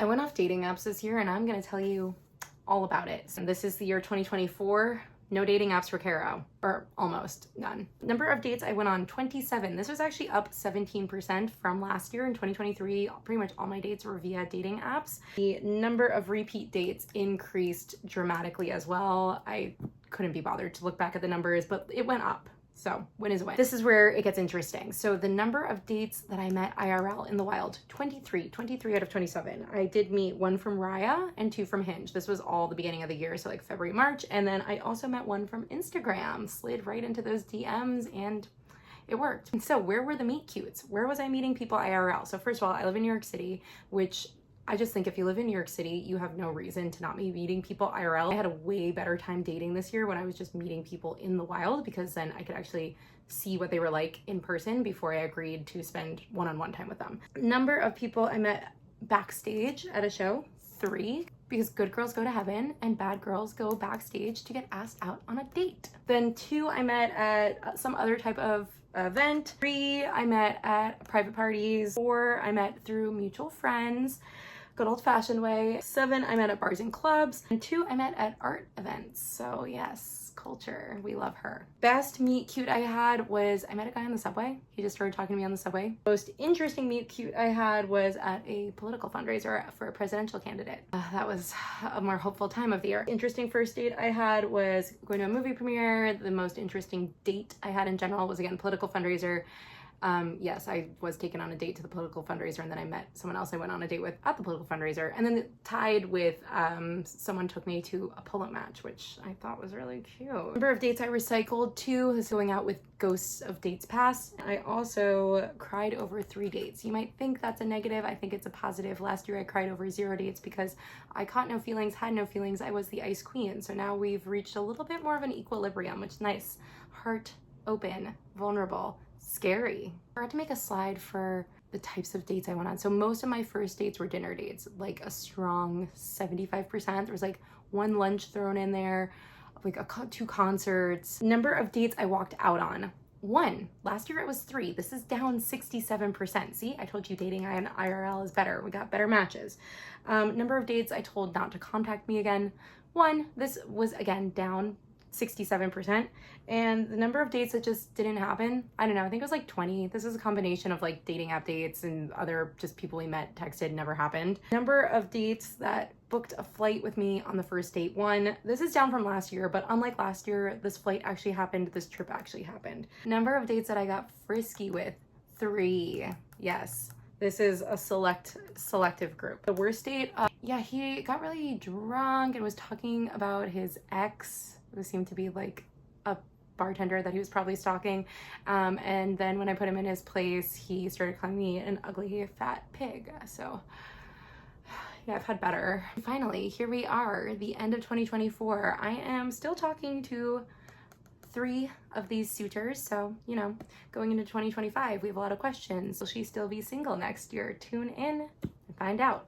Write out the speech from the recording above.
I went off dating apps this year and I'm gonna tell you all about it. So this is the year 2024. No dating apps for Caro, or almost none. Number of dates I went on, 27. This was actually up 17% from last year in 2023. Pretty much all my dates were via dating apps. The number of repeat dates increased dramatically as well. I couldn't be bothered to look back at the numbers, but it went up. So win is a win. This is where it gets interesting. So the number of dates that I met IRL in the wild, 23 out of 27. I did meet one from Raya and two from Hinge. This was all the beginning of the year, so like February, March. And then I also met one from Instagram, slid right into those DMs and it worked. And so where were the meet cutes? Where was I meeting people IRL? So first of all, I live in New York City, which I just think if you live in New York City, you have no reason to not be meeting people IRL. I had a way better time dating this year when I was just meeting people in the wild, because then I could actually see what they were like in person before I agreed to spend one-on-one time with them. Number of people I met backstage at a show, 3, because good girls go to heaven and bad girls go backstage to get asked out on a date. Then 2 I met at some other type of event. 3 I met at private parties. 4 I met through mutual friends. Good old-fashioned way. 7 I met at bars and clubs, and 2 I met at art events. So yes, culture, we love her. Best meet cute I had was I met a guy on the subway. He just started talking to me on the subway. Most interesting meet cute I had was at a political fundraiser for a presidential candidate. That was a more hopeful time of the year. Interesting first date I had was going to a movie premiere. The most interesting date I had in general was, again, political fundraiser. Yes, I was taken on a date to the political fundraiser, and then I met someone else I went on a date with at the political fundraiser, and then it tied with someone took me to a polo match, which I thought was really cute. Number of dates I recycled, 2 is going out with ghosts of dates past. I also cried over 3 dates. You might think that's a negative. I think it's a positive. Last year I cried over 0 dates because I caught no feelings, had no feelings. I was the ice queen. So now we've reached a little bit more of an equilibrium, which is nice. Heart open, vulnerable, scary. I forgot to make a slide for the types of dates I went on. So most of my first dates were dinner dates, like a strong 75%. There was like 1 lunch thrown in there, like 2 concerts. Number of dates I walked out on, 1. Last year it was 3. This is down 67%. See, I told you dating on IRL is better. We got better matches. Number of dates I told not to contact me again, 1. This was again down 67%. And the number of dates that just didn't happen, I don't know, I think it was like 20. This is a combination of like dating app dates and other just people we met, texted, never happened. Number of dates that booked a flight with me on the first date, 1. This is down from last year, but unlike last year, this flight actually happened, this trip actually happened. Number of dates that I got frisky with, 3. Yes. This is a selective group. The worst date, yeah, he got really drunk and was talking about his ex, who seemed to be like a bartender that he was probably stalking. And then when I put him in his place, he started calling me an ugly fat pig. So yeah, I've had better. Finally, here we are, the end of 2024. I am still talking to 3 of these suitors. So, you know, going into 2025, we have a lot of questions. Will she still be single next year? Tune in and find out.